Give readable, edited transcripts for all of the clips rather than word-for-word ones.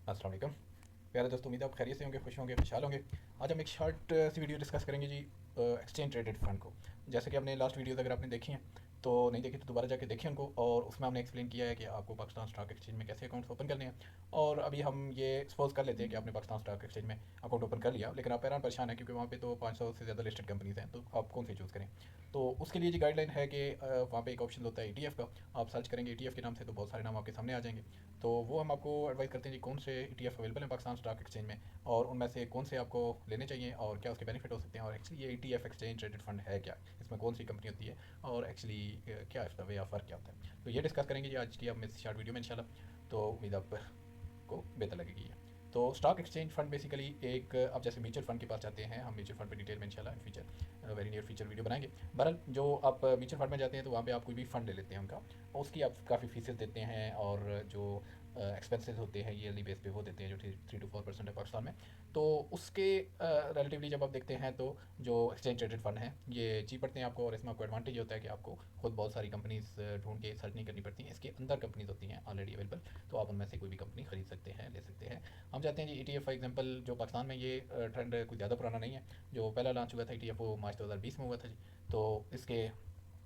अस्सलाम वालेकुम प्यारे दोस्तों, उम्मीद है आप खैरियत से होंगे, खुश होंगे, खुशहाल होंगे। आज हम एक शॉर्ट सी वीडियो डिस्कस करेंगे जी, एक्सचेंज ट्रेडेड फंड को। जैसे कि आपने लास्ट वीडियोस अगर आपने देखी हैं तो नहीं देखी तो दोबारा जाके देखिए उनको, और उसमें हमने एक्सप्लेन किया है कि आपको पाकिस्तान स्टॉक एक्सचेंज में कैसे अकाउंट्स ओपन करने हैं। और अभी हम ये सपोज कर लेते हैं कि आपने पाकिस्तान स्टॉक एक्सचेंज में अकाउंट ओपन कर लिया, लेकिन आप हैरान परेशान है क्योंकि वहाँ पे तो 500 से ज़्यादा लिस्टेड कंपनीज हैं, तो आप कौन सी चूज़ करें। तो उसके लिए जी गाइडलाइन है कि वहाँ पे एक ऑप्शन होता है ETF का। आप सर्च करेंगे ETF के नाम से तो बहुत सारे नाम आपके सामने आ जाएंगे। तो वो हम आपको एडवाइस करते हैं जी कौन से ETF अवेलेबल हैं पाकिस्तान स्टॉक एक्सचेंज में, और उनमें से कौन से आपको लेने चाहिए और क्या उसके बेनिफिट हो सकते हैं, और एक्चुअली ये ETF एक्सचेंज ट्रेडेड फंड है क्या, इसमें कौन सी कंपनी होती है, और एक्चुअली क्या इसका वे ऑफ वर्क क्या होता है। तो ये डिस्कस करेंगे जी आज की हम इस शॉर्ट वीडियो में इंशाल्लाह। तो उम्मीद आपको बेहतर लगेगी ये। तो स्टॉक एक्सचेंज फंड बेसिकली एक, आप जैसे म्यूचुअल फंड के पास जाते हैं, हम म्यूचुअल फंड पे डिटेल में इंशाल्लाह in future very near future video बनाएंगे। बहरहाल जो आप म्यूचुअल फंड में जाते हैं तो वहाँ पे आप कोई भी फंड ले लेते हैं उनका, उसकी आप काफ़ी फीसेस देते हैं, और जो एक्सपेंसेस होते हैं ईयरली बेस पे वो देते हैं जो 3 to 4% है पाकिस्तान में। तो उसके रिलेटिवली जब आप देखते हैं तो जो एक्सचेंज ट्रेडेड फंड हैं ये चीप पड़ते हैं आपको, और इसमें आपको एडवांटेज होता है कि आपको खुद बहुत सारी कंपनीज ढूंढ के सर्च नहीं करनी पड़ती हैं, इसके अंदर कंपनीज होती हैं ऑलरेडी अवेलेबल। तो आप उनमें से कोई भी कंपनी खरीद सकते हैं, ले सकते हैं। हम चाहते हैं जी ETF फॉर एग्जांपल जो पाकिस्तान में ये ट्रेंड कोई ज़्यादा पुराना नहीं है। जो पहला लॉन्च हुआ था ETF वो मार्च 2020 में हुआ था जी। तो इसके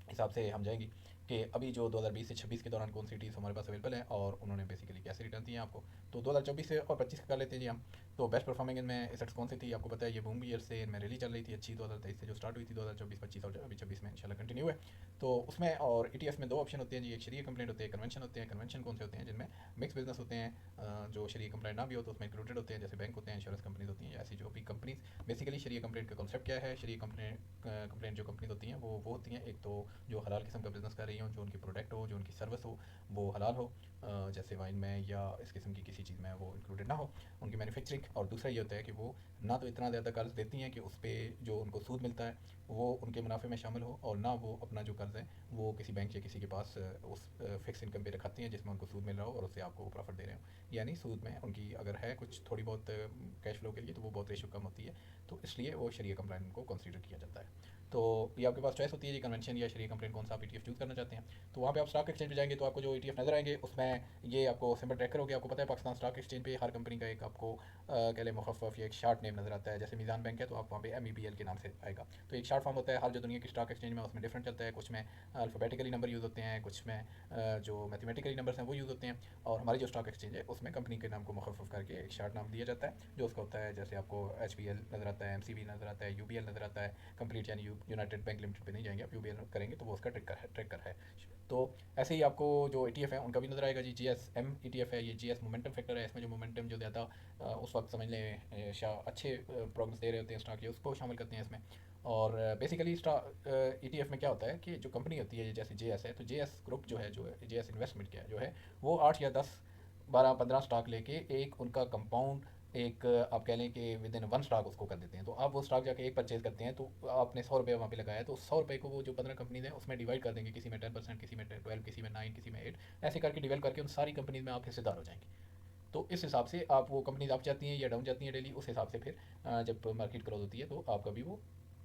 हिसाब से हम जाएंगे कि अभी जो 2020 से 26 के दौरान कौन सी टीम्स हमारे पास अवेलेबल हैं और उन्होंने बेसिकली कैसे रिटर्न दिए हैं आपको। तो 2024 से और 25 का कर लेते हैं जी हम। तो बेस्ट परफॉर्मिंग इनमें एसेट्स कौन सी थी आपको पता है, ये बूम ईयर से इनमें रैली चल रही थी अच्छी, 2023 से जो स्टार्ट हुई थी 2024-25 और अभी 26 में इंशाल्लाह कंटिन्यू है। तो उसमें और ETF में दो ऑप्शन होते हैं जी, एक शरीय कंप्लेंट होते हैं, कन्वेंशन होते हैं। कन्वेंशन कौन से होते हैं जिनमें मिक्स बिजनेस होते हैं, जो शरीय कंप्लेंट ना भी हो तो उसमें इंक्लूडेड होते हैं, जैसे बैंक होते हैं, इंश्योरेंस कंपनीज होती हैं, ऐसी जो भी कंपनीज। बेसिकली शरीय कंप्लेंट का कॉन्सेप्ट क्या है, शरीय कंप्लेंट जो कंपनीज होती हैं वो होती हैं, एक तो जो हलाल किस्म का बिजनेस कर रही हो, जो उनकी प्रोडक्ट हो, जो उनकी सर्विस हो वो हलाल हो, जैसे वाइन में या इस किस्म की किसी चीज़ में वो इंक्लूडेड ना हो उनकी मैन्युफैक्चरिंग। और दूसरा ये होता है कि वो ना तो इतना ज़्यादा कर्ज देती हैं कि उस पर जो उनको सूद मिलता है वो उनके मुनाफे में शामिल हो, और ना वो अपना जो कर्ज है वो किसी बैंक या किसी के पास उस फिक्स इनकम पे रखाती हैं जिसमें उनको सूद मिल रहा हो और उससे आपको वो प्रॉफिट दे रहे हो। यानी सूद में उनकी अगर है कुछ थोड़ी बहुत कैश फ्लो के लिए तो वो बहुत रेशो कम होती है, तो इसलिए वो शरीय कंप्लेंट को कंसीडर किया जाता है। तो ये आपके पास चॉइस होती है जी, कन्वेंशन या शरीय कंप्लेंट कौन सा आप ETF चूज़ करना चाहते हैं। तो वहाँ पे आप स्टॉक एक्सचेंज पे जाएंगे तो आपको जो ETF नजर आएंगे उसमें ये आपको सिंपल ट्रैकर हो गया। आपको पता है पाकिस्तान स्टॉक एक्सचेंज पे हर कंपनी का एक आपको कह लें मुखफ़फ़ या एक शार्ट नेम नजर आता है। जैसे मीज़ान बैंक है तो आप वहाँ पे MEBL के नाम से आएगा। तो एक शार्ट फॉर्म होता है हर जो दुनिया की स्टॉक एक्सचेंज में, उसमें डिफरेंट चलता है, कुछ में अल्फ़ाबेटिकली नंबर यूज़ होते हैं, कुछ में जो मैथमेटिकली नंबर्स हैं वो यूज़ होते हैं। और हमारी जो स्टॉक एक्सचेंज है उसमें कंपनी के नाम को मुखफ़फ़ करके एक शार्ट नाम दिया जाता है जो उसका होता है। जैसे आपको HBL नज़र आता है, MCB नज़र आता है, UBL नज़र आता है। कंप्लीट यानी यूनाइटेड बैंक लिमिटेड पे नहीं जाएंगे आप, UBL करेंगे तो वो उसका ट्रिकर है। तो ऐसे ही आपको जो ETF है उनका भी नजर आएगा जी। GSM ETF है, ये GS मोमेंटम फैक्टर है। इसमें जो मोमेंटम जो ज़्यादा उस वक्त समझ लें अच्छे प्रोग्रेस दे रहे होते हैं स्टॉक के, उसको शामिल करते हैं इसमें। और बेसिकली स्टॉक ETF में क्या होता है कि जो कंपनी होती है जैसे JS है, तो JS ग्रुप जो है, जो JS इन्वेस्टमेंट क्या जो है वो 8 या 10 12 15 स्टॉक लेके एक उनका कंपाउंड एक आप कह लें कि विद इन वन स्टॉक उसको कर देते हैं। तो आप वो स्टॉक जाके एक परचेज करते हैं तो आपने 100 रुपये वहाँ पे लगाया, तो 100 रुपये को वो जो 15 कंपनीज हैं उसमें डिवाइड कर देंगे, किसी में 10%, किसी में 12, किसी में 9, किसी में 8, ऐसे करके डिवाइड करके उन सारी कंपनीज में आप हिस्सेदार हो जाएंगे। तो इस हिसाब से आप वो कंपनीज अप जाती हैं या डाउन जाती हैं डेली, उस हिसाब से फिर जब मार्केट क्लोज होती है तो आपका भी वो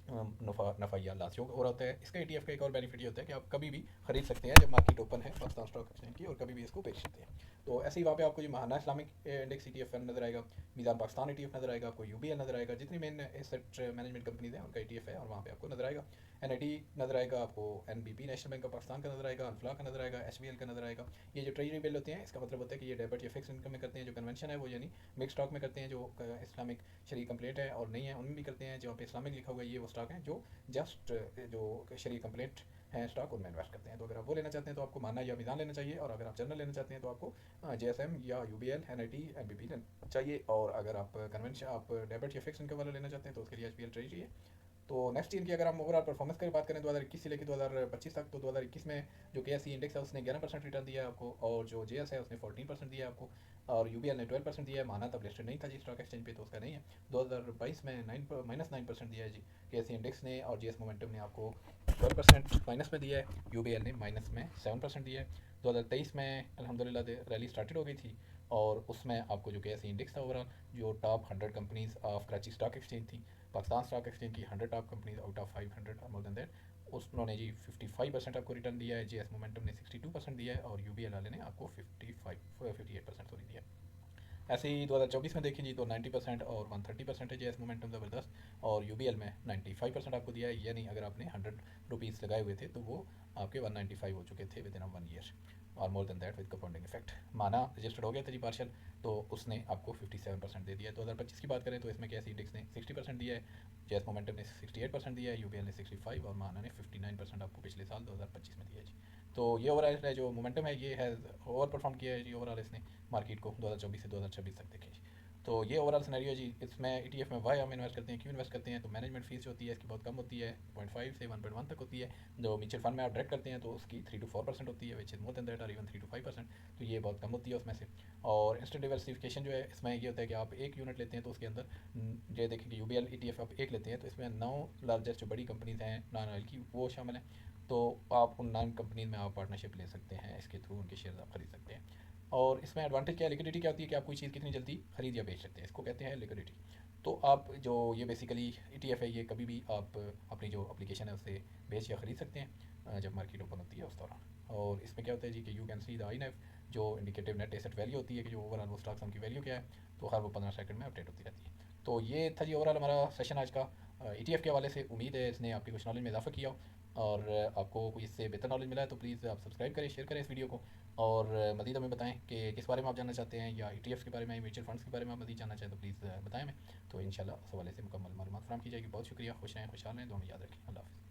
नफ़ा या लॉस हो रहा होता है। इसका ETF का एक और बेनिफिट ये होता है कि आप कभी भी खरीद सकते हैं जब मार्केट ओपन है पाकिस्तान स्टॉक एक्सचेंज की, और कभी भी इसको बेच सकते हैं। तो ऐसे ही वहाँ पे आपको जो महाना इस्लामिक इंडेक्स ETF फंड नजर आएगा, मीज़ान पाकिस्तान ETF नजर आएगा, आपको UBL नजर आएगा, जितनी मेन एसेट मैनेजमेंट कंपनीज हैं उनका ETF है, और वहाँ पे आपको नजर आएगा NID नजर आएगा, आपको NBP national bank of Pakistan का नजर आएगा, अनफ्ला का नजर आएगा, HBL का नजर आएगा। ये जो ट्रेजरी बिल होते हैं इसका मतलब होता है कि ये डेबिट या फिक्स इनकम में करते हैं। जो कन्वेंशन है वो यानी मिक्स स्टॉक में करते हैं, जो इस्लामिक शरीक कंप्लेंट है और नहीं है उनमें भी करते हैं। जहाँ पे इस्लामिक लिखा हुआ है ये वो स्टॉक हैं जो जस्ट जो शरीक कंप्लेंट हैं स्टॉक उनमें इन्वेस्ट करते हैं। तो अगर आप वो लेना चाहते हैं तो आपको माना या मीज़ान लेना चाहिए, और अगर आप जनरल लेना चाहते हैं तो आपको JSM या UBL NIT NBP लेना चाहिए। और अगर आप कन्वेंशन आप डेबिट या फिक्स इनकम वाला लेना चाहते हैं तो उसके लिए HBL ट्रेजरी है। तो नेक्स्ट ईयर की अगर हम ओवरऑल परफॉर्मेंस की बात करें 2021 से लेकर 2025 तक, तो 2021 में जो KSE इंडेक्स है उसने 11% रिटर्न दिया है आपको, और जो JS है उसने 14% दिया है आपको, और UBL ने 12% दिया है। माना तब लिस्टेड नहीं था जी स्टॉक एक्सचेंज पे तो उसका नहीं है। 2022 में -9% दिया है जी KSE इंडेक्स ने, और JS मोमेंटम ने आपको 12% माइनस में दिया है, UBL ने माइनस में 7% दिया है। 2023 में अल्हम्दुलिल्लाह रैली स्टार्टेड हो गई थी, और उसमें आपको जो KSE इंडेक्स था ओवरऑल, जो top 100 companies of Karachi stock exchange थी, पाकिस्तान स्टॉक एक्सचेंज की 100 टॉप कंपनीज आउट ऑफ 500 और मोर देन दैट, उन्होंने जी 55% आपको रिटर्न दिया है। JS मोमेंटम ने 62% दिया है, और UBL वाले ने आपको 58% सॉरी दिया है। ऐसे ही 2024 में देखें जी तो 90% और 130% है जैस मोमेंटम ज़बरदस्त, और यूबीएल में 95% आपको दिया है, यानी अगर आपने 100 रुपीज़ लगाए हुए थे तो वो आपके 195 हो चुके थे विद इन 1 ईयर, और more than that with compounding effect. माना रजिस्टर्ड हो गया था जी पार्शल, तो उसने आपको 57% दे दिया है। 2025 की बात करें तो इसमें कैसे इंडेक्स ने 60% दिया है, जैस मोमेंटम ने 68% दिया है, यूबीएल ने 65 और माना ने 59% आपको पिछले साल 2025 में दिया है जी। तो ये ओवरऑल है जो मोमेंटम है ये है ओवर परफॉर्म किया है जी ओवरऑल इसने मार्केट को 2024 से 2026 तक देखें। तो ये ओवरऑल सिनेरियो जी। इसमें ETF में वाई हम इन्वेस्ट करते हैं, क्यों इन्वेस्ट करते हैं, तो मैनेजमेंट फीस जो होती है इसकी बहुत कम होती है, 0.5 से 1.1 तक होती है। जो म्यूचुअल फंड में आप डायरेक्ट करते हैं तो उसकी 3 to 4% होती है, which is more than that, और इवन 3 to 5%। तो ये बहुत कम होती है उसमें से। और इंस्टेंट डिवर्सिफिकेशन जो है इसमें ये होता है कि आप एक यूनिट लेते हैं तो उसके अंदर ये देखें कि यूबीएल ETF आप एक लेते हैं तो इसमें 9 लार्जेस्ट जो बड़ी कंपनीज हैं नॉन ऑयल की वो शामिल हैं। तो आप उन 9 कंपनीज में आप पार्टनरशिप ले सकते हैं, इसके थ्रू उनके शेयर आप खरीद सकते हैं। और इसमें एडवांटेज क्या है, लिक्विडिटी क्या होती है कि आप कोई चीज़ कितनी जल्दी खरीद या बेच सकते हैं, इसको कहते हैं लिक्विडिटी। तो आप जो ये बेसिकली ETF है ये कभी भी आप अपनी जो एप्लीकेशन है उससे बेच या ख़रीद सकते हैं जब मार्केट ओपन होती है उस दौरान। और इसमें क्या होता है जी कि you can see the INF जो इंडिकेटिव नेट एसेट वैल्यू होती है कि जो ओवरऑल वो स्टॉक्स की वैल्यू क्या है, तो हर वो 15 सेकंड में अपडेट होती रहती है। तो ये था जी ओवरऑल हमारा सेशन आज का ETF के हवाले से। उम्मीद है इसने आपकी कुछ नॉलेज में इजाफा किया हो, और आपको कोई इससे बेहतर नॉलेज मिला है तो प्लीज़ आप सब्सक्राइब करें, शेयर करें इस वीडियो को, और मज़ीद हमें बताएं कि किस बारे में आप जानना चाहते हैं, या ETFs के बारे में, म्यूचुअल फंड्स के बारे में आप मज़ीद जानना चाहें तो प्लीज़ बताएं हमें। तो इंशाल्लाह उस हवाले से मुकम्मल मालूमात फराहम की जाएगी। बहुत शुक्रिया। खुश रहें, खुशहाल रहें, दुआ में याद रखें। अल्लाह हाफ़िज़।